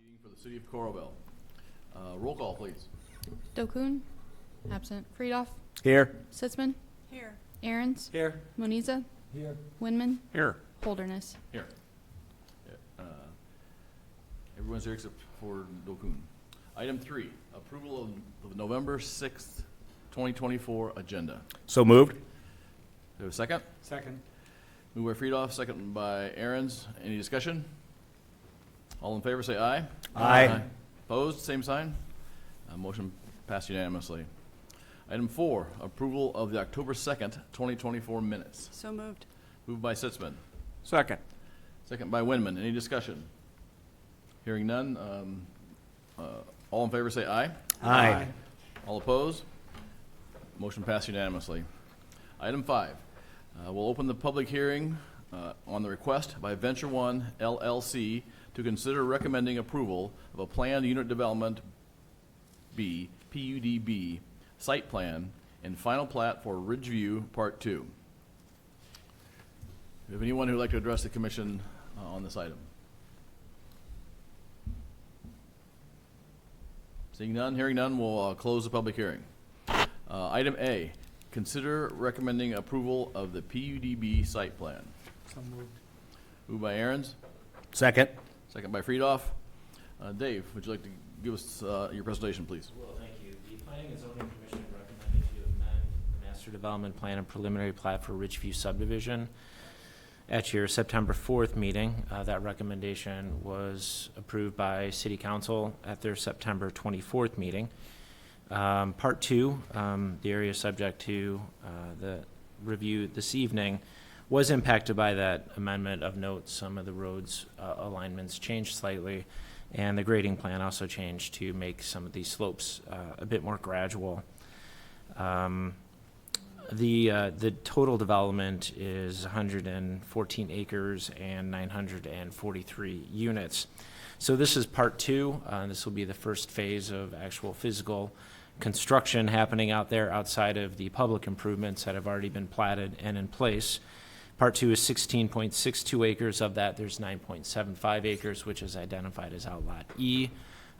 Meeting for the City of Coralville. Roll call, please. Dokun, absent. Friedoff, Here. Sitzman, Here. Aaron's, Here. Moniza, Here. Winman, Here. Holderness. Here. Everyone's here except for Dokun. Item 3, approval of the November 6th, 2024 agenda. So moved. Do we have a second? Second. Moved by Friedoff, second by Aaron's. Any discussion? All in favor say aye. Aye. Opposed, same sign. Motion passed unanimously. Item 4, approval of the October 2nd, 2024 minutes. So moved. Moved by Sitzman, Second. second by Winman. Any discussion? Hearing none. All in favor say aye. Aye. All opposed? Motion passed unanimously. Item 5, we'll open the public hearing on the request by Venture One LLC to consider recommending approval of a planned unit development B, PUD-B, site plan and final plat for Ridgeview Part 2. Do we have anyone who would like to address the commission on this item? Seeing none, hearing none, we'll close the public hearing. Item A, consider recommending approval of the PUD-B site plan. So moved. Moved by Aaron's, Second. second by Friedoff. Dave, would you like to give us your presentation, please? Well, thank you. The Planning and Zoning Commission recommended to amend the Master Development Plan and Preliminary Plat for Ridgeview subdivision. At your September 4th meeting, that recommendation was approved by City Council at their September 24th meeting. Part 2, the area subject to the review this evening, was impacted by that amendment. Of note, some of the roads alignments changed slightly, and the grading plan also changed to make some of these slopes a bit more gradual. The total development is 114 acres and 943 units. So this is part 2. This will be the first phase of actual physical construction happening out there outside of the public improvements that have already been platted and in place. Part 2 is 16.62 acres. Of that, there's 9.75 acres, which is identified as Outlot E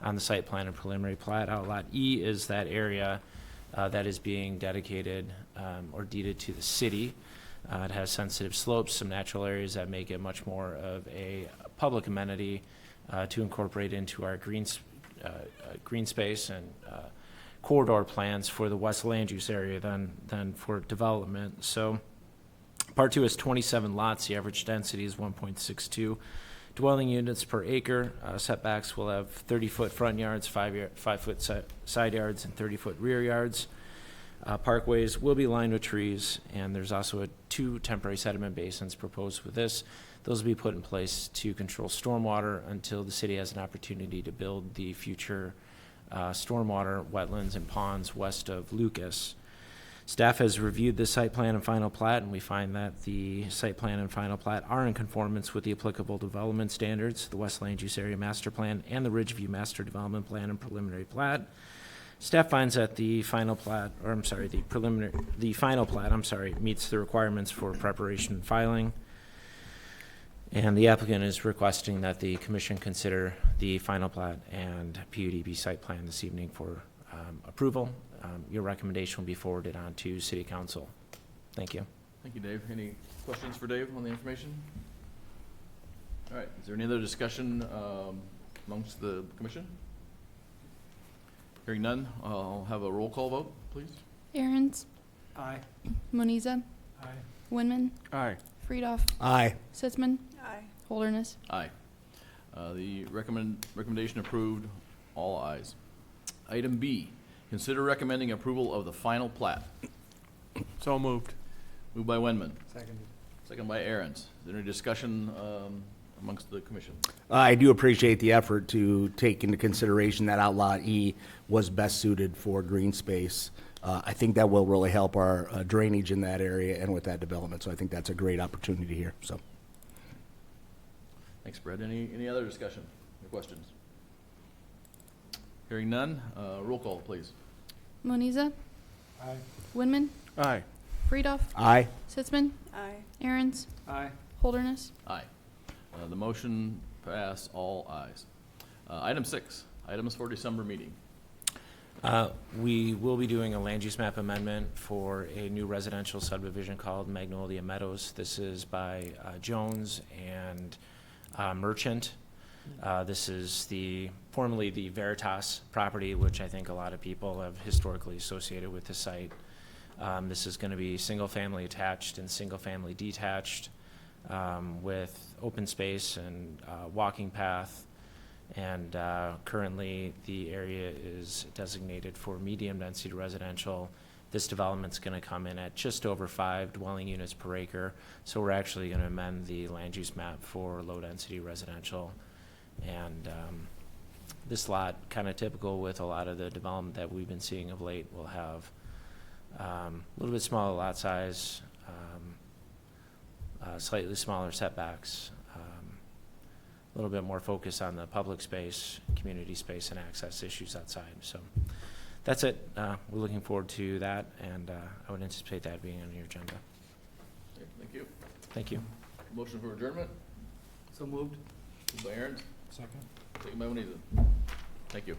on the site plan and preliminary plat. Outlot E is that area that is being dedicated or deeded to the city. It has sensitive slopes, some natural areas that make it much more of a public amenity to incorporate into our green space and corridor plans for the west land use area than for development. So part 2 is 27 lots. The average density is 1.62 dwelling units per acre. Setbacks will have 30-foot front yards, 5-foot side yards, and 30-foot rear yards. Parkways will be lined with trees, and there's also 2 temporary sediment basins proposed with this. Those will be put in place to control stormwater until the city has an opportunity to build the future stormwater wetlands and ponds west of Lucas. Staff has reviewed the site plan and final plat, and we find that the site plan and final plat are in conformance with the applicable development standards, the West Land Use Area Master Plan and the Ridgeview Master Development Plan and Preliminary Plat. Staff finds that the final plat, meets the requirements for preparation and filing. And the applicant is requesting that the commission consider the final plat and PUD-B site plan this evening for approval. Your recommendation will be forwarded on to City Council. Thank you. Thank you, Dave. Any questions for Dave on the information? All right, is there any other discussion amongst the commission? Hearing none, I'll have a roll call vote, please. Aaron's, Aye. Moniza, Aye. Winman, Aye. Friedoff, Aye. Sitzman, Aye. Holderness. Aye. The recommendation approved, all ayes. Item B, consider recommending approval of the final plat. So moved. Moved by Winman, Second. second by Aaron's. Is there any discussion amongst the commission? I do appreciate the effort to take into consideration that Outlot E was best suited for green space. I think that will really help our drainage in that area and with that development. So I think that's a great opportunity here. So. Thanks, Brett. Any other discussion or questions? Hearing none, roll call, please. Moniza, Aye. Winman, Aye. Friedoff, Aye. Sitzman, Aye. Aaron's, Aye. Holderness. Aye. The motion passed, all ayes. Item 6, items for December meeting. We will be doing a land use map amendment for a new residential subdivision called Magnolia Meadows. This is by Jones and Merchant. This is formerly the Veritas property, which I think a lot of people have historically associated with the site. This is going to be single-family attached and single-family detached, with open space and walking path. And currently, the area is designated for medium-density residential. This development's going to come in at just over 5 dwelling units per acre. So we're actually going to amend the land use map for low-density residential. And this lot, kind of typical with a lot of the development that we've been seeing of late, will have a little bit smaller lot size, slightly smaller setbacks, a little bit more focus on the public space, community space, and access issues outside. So that's it. We're looking forward to that, and I would anticipate that being on your agenda. Okay, thank you. Thank you. Motion for adjournment? So moved. Moved by Aaron, Second. second by Moniza. Thank you.